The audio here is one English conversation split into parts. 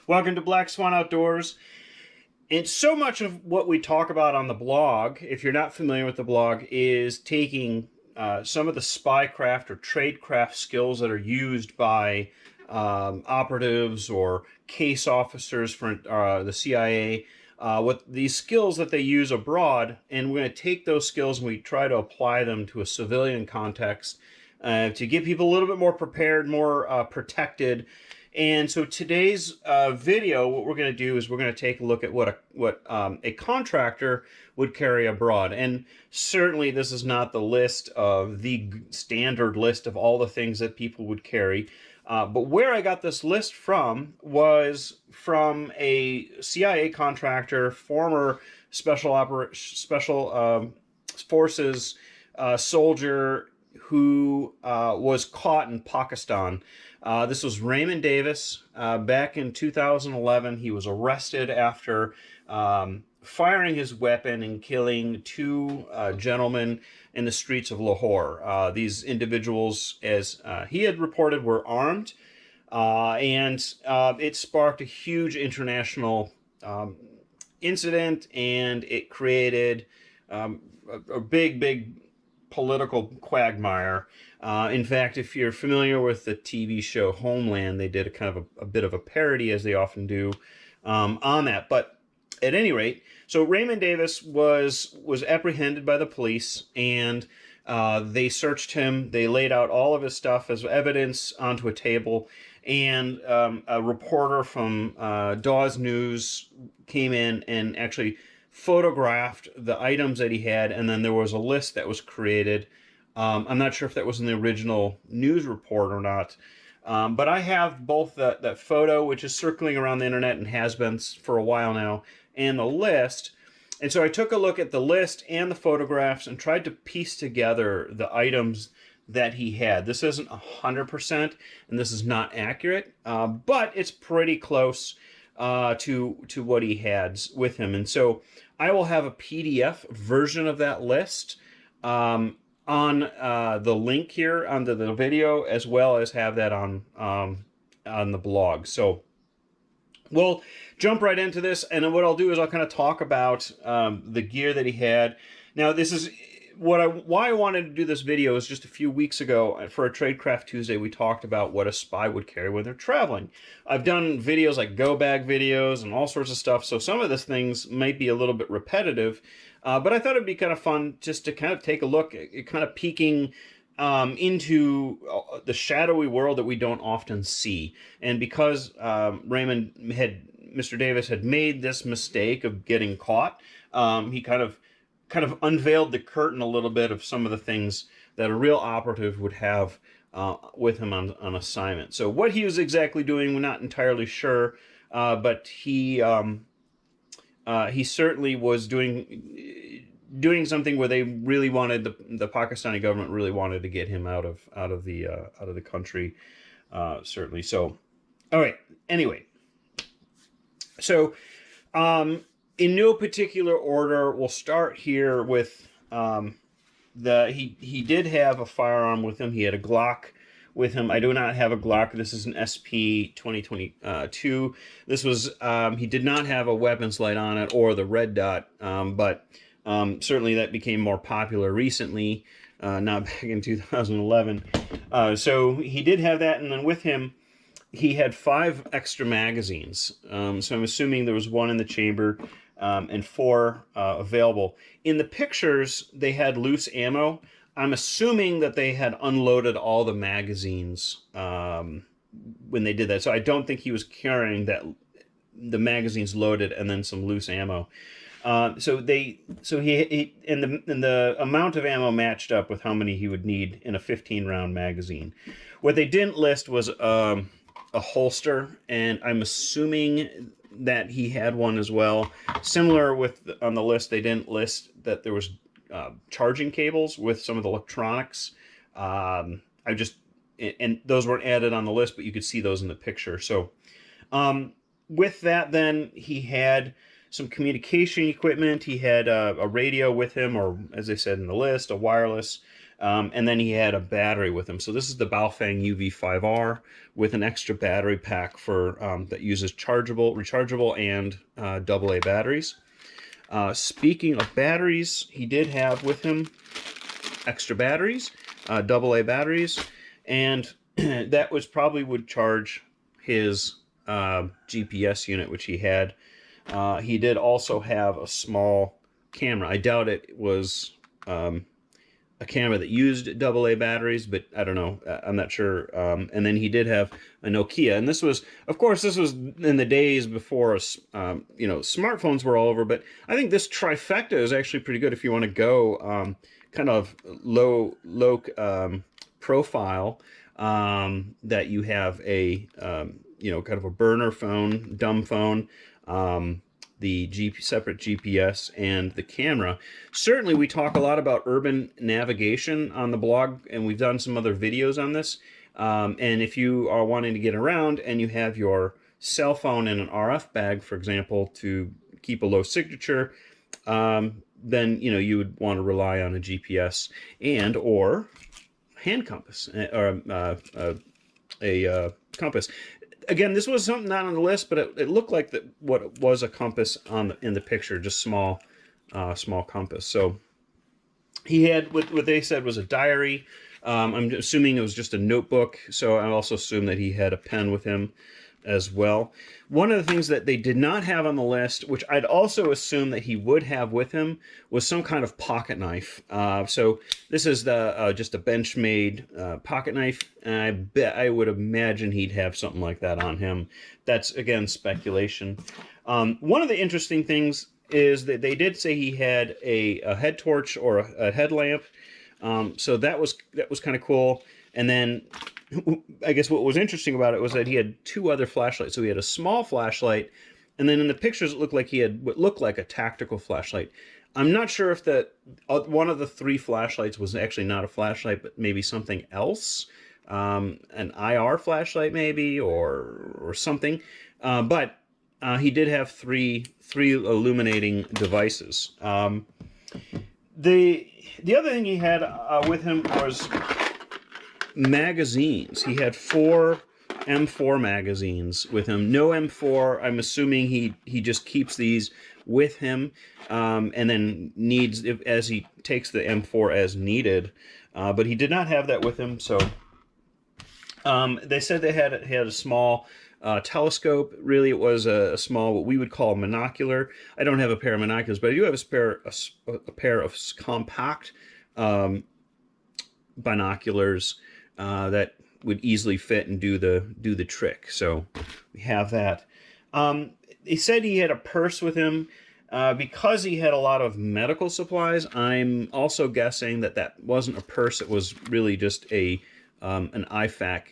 Welcome to Black Swan Outdoors. And so much of what we talk about on the blog, if you're not familiar with the blog, is taking some of the spycraft or tradecraft skills that are used by operatives or case officers for the CIA, what these skills that they use abroad, and we're going to take those skills and we try to apply them to a civilian context to get people a little bit more prepared, more protected. And so today's video, what we're going to do is we're going to take a look at what a contractor would carry abroad. And certainly this is not the list of the standard list of all the things that people would carry. But where I got this list from was from a CIA contractor, former special forces soldier who was caught in Pakistan. This was Raymond Davis. Back in 2011, he was arrested after firing his weapon and killing two gentlemen in the streets of Lahore. These individuals, as he had reported, were armed, and it sparked a huge international incident, and it created a big political quagmire. In fact, if you're familiar with the TV show Homeland, they did a kind of a bit of a parody, as they often do, on that. But at any rate, so Raymond Davis was apprehended by the police, and they searched him. They laid out all of his stuff as evidence onto a table, and a reporter from Dawes News came in and actually photographed the items that he had, and then there was a list that was created. I'm not sure if that was in the original news report or not, but I have both that photo, which is circling around the internet and has been for a while now, and the list. And so I took a look at the list and the photographs and tried to piece together the items that he had. This isn't 100%, and this is not accurate, but it's pretty close to what he had with him. And so I will have a PDF version of that list on the link here under the video, as well as have that on the blog. So we'll jump right into this, and then what I'll do is I'll kind of talk about the gear that he had. Now, this is why I wanted to do this video is just a few weeks ago for a Tradecraft Tuesday, we talked about what a spy would carry when they're traveling. I've done videos like go bag videos and all sorts of stuff, so some of these things might be a little bit repetitive, but I thought it'd be kind of fun just to kind of take a look at kind of peeking into the shadowy world that we don't often see. And because Mr. Davis had made this mistake of getting caught, he kind of unveiled the curtain a little bit of some of the things that a real operative would have with him on assignment. So what he was exactly doing, we're not entirely sure, but he certainly was doing something where they really wanted the Pakistani government really wanted to get him out of the country, certainly. So, all right. Anyway, so. In no particular order, we'll start here with he did have a firearm with him. He had a Glock with him. I do not have a Glock. This is an SP 2022. This was he did not have a weapons light on it or the red dot, but certainly that became more popular recently, not back in 2011. So he did have that, and then with him, he had 5 extra magazines. So I'm assuming there was 1 in the chamber and 4 available. In the pictures, they had loose ammo. I'm assuming that they had unloaded all the magazines when they did that. So I don't think he was carrying the magazines loaded and then some loose ammo. So he and the amount of ammo matched up with how many he would need in a 15-round magazine. What they didn't list was a holster, and I'm assuming that he had one as well. Similar with on the list, they didn't list that there was charging cables with some of the electronics. And those weren't added on the list, but you could see those in the picture. So with that, then he had some communication equipment. He had a radio with him, or as they said in the list, a wireless. And then he had a battery with him. So this is the Baofeng UV5R with an extra battery pack for that uses rechargeable, and AA batteries. Speaking of batteries, he did have with him extra batteries, AA batteries, and that was probably would charge his GPS unit, which he had. He did also have a small camera. I doubt it was a camera that used AA batteries, but I don't know. I'm not sure. And then he did have a Nokia, and this was, of course, this was in the days before smartphones were all over. But I think this trifecta is actually pretty good if you want to go kind of low profile. That you have a kind of a burner phone, dumb phone. The separate GPS and the camera. Certainly we talk a lot about urban navigation on the blog, and we've done some other videos on this. And if you are wanting to get around and you have your cell phone in an RF bag, for example, to keep a low signature, then you would want to rely on a GPS and or hand compass or a compass. Again, this was something not on the list, but it looked like what was a compass in the picture, just small compass. So he had what they said was a diary. I'm assuming it was just a notebook. So I also assume that he had a pen with him as well. One of the things that they did not have on the list, which I'd also assume that he would have with him, was some kind of pocket knife. So this is the just a Benchmade pocket knife, and I would imagine he'd have something like that on him. That's, again, speculation. One of the interesting things is that they did say he had a head torch or a headlamp. So that was kind of cool. And then I guess what was interesting about it was that he had two other flashlights. So he had a small flashlight, and then in the pictures it looked like he had what looked like a tactical flashlight. I'm not sure if one of the three flashlights was actually not a flashlight, but maybe something else, an IR flashlight maybe, or something. But he did have three illuminating devices. The other thing he had with him was magazines. He had 4 M4 magazines with him. No M4. I'm assuming he just keeps these with him, and then needs as he takes the M4 as needed. But he did not have that with him. So they said they had a small telescope. Really, it was a small, what we would call a monocular. I don't have a pair of binoculars, but I do have a pair of compact binoculars that would easily fit and do the trick. So we have that. He said he had a purse with him because he had a lot of medical supplies. I'm also guessing that wasn't a purse. It was really just an IFAC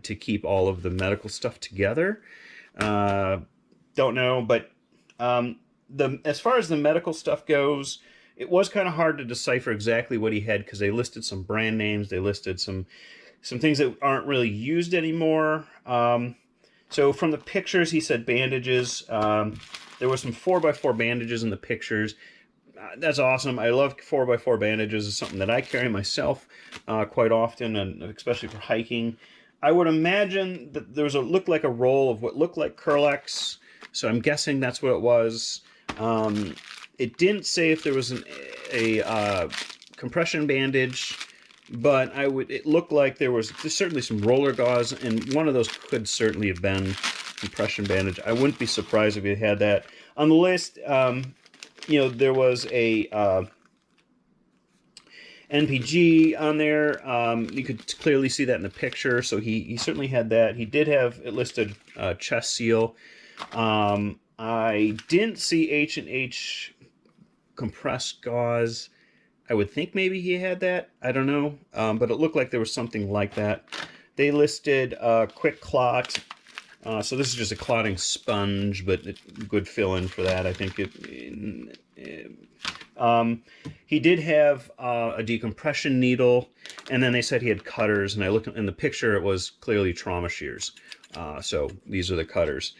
to keep all of the medical stuff together. Don't know, but as far as the medical stuff goes, it was kind of hard to decipher exactly what he had because they listed some brand names. They listed some things that aren't really used anymore. So from the pictures, he said bandages. There were some 4x4 bandages in the pictures. That's awesome. I love 4x4 bandages. It's something that I carry myself quite often, and especially for hiking. I would imagine that there looked like a roll of what looked like Curlex, so I'm guessing that's what it was. It didn't say if there was a compression bandage, but it looked like there's certainly some roller gauze, and one of those could certainly have been compression bandage. I wouldn't be surprised if you had that on the list. There was a NPG on there. You could clearly see that in the picture, so he certainly had that. He did have it listed chest seal. I didn't see H&H compressed gauze. I would think maybe he had that. I don't know, but it looked like there was something like that. They listed quick clot. So this is just a clotting sponge, but good fill-in for that. I think he did have a decompression needle, and then they said he had cutters, and I looked in the picture, it was clearly trauma shears. So these are the cutters.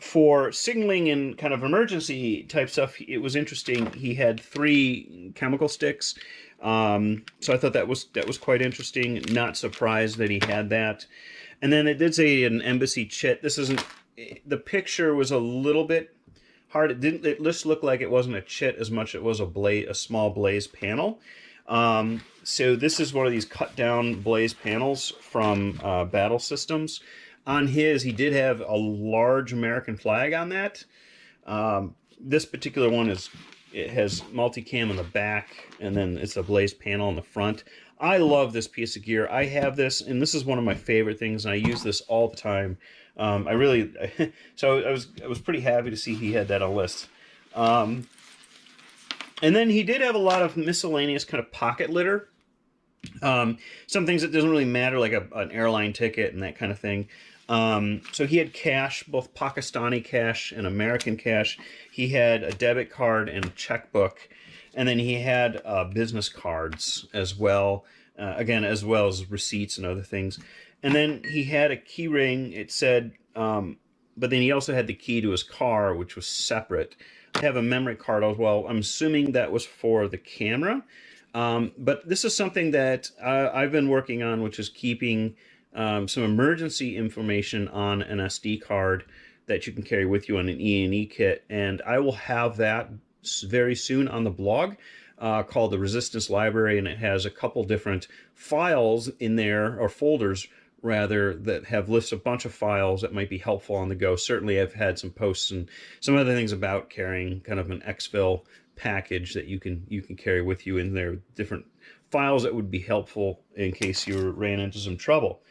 for signaling and kind of emergency type stuff, it was interesting. He had 3 chemical sticks. So I thought that was quite interesting. Not surprised that he had that. And then it did say an embassy chit. This isn't. The picture was a little bit hard. It didn't. It just looked like it wasn't a chit as much. It was a small blaze panel. So this is one of these cut down blaze panels from Battle Systems. On his, he did have a large American flag on that. This particular one it has multicam in the back, and then it's a blaze panel in the front. I love this piece of gear. I have this, and this is one of my favorite things, and I use this all the time. So I was pretty happy to see he had that on list. And then he did have a lot of miscellaneous kind of pocket litter. Some things that doesn't really matter, like an airline ticket and that kind of thing. So he had cash, both Pakistani cash and American cash. He had a debit card and a checkbook. And then he had business cards as well, again, as well as receipts and other things. And then he had a key ring, it said, but then he also had the key to his car, which was separate. I have a memory card as well. I'm assuming that was for the camera. But this is something that I've been working on, which is keeping some emergency information on an SD card that you can carry with you on an E&E kit. And I will have that very soon on the blog called the Resistance Library, and it has a couple different files in there, or folders rather, that have lists a bunch of files that might be helpful on the go. Certainly I've had some posts and some other things about carrying kind of an exfil package that you can carry with you in there, different files that would be helpful in case you ran into some trouble.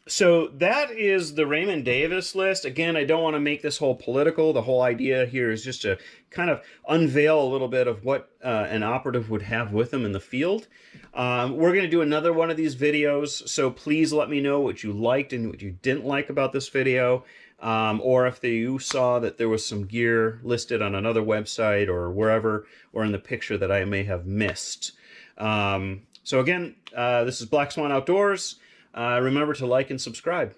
So that is the Raymond Davis list. Again, I don't want to make this whole political. The whole idea here is just to kind of unveil a little bit of what an operative would have with them in the field. We're going to do another one of these videos, so please let me know what you liked and what you didn't like about this video, or if you saw that there was some gear listed on another website or wherever, or in the picture that I may have missed. So again, this is Black Swan Outdoors. Remember to like and subscribe.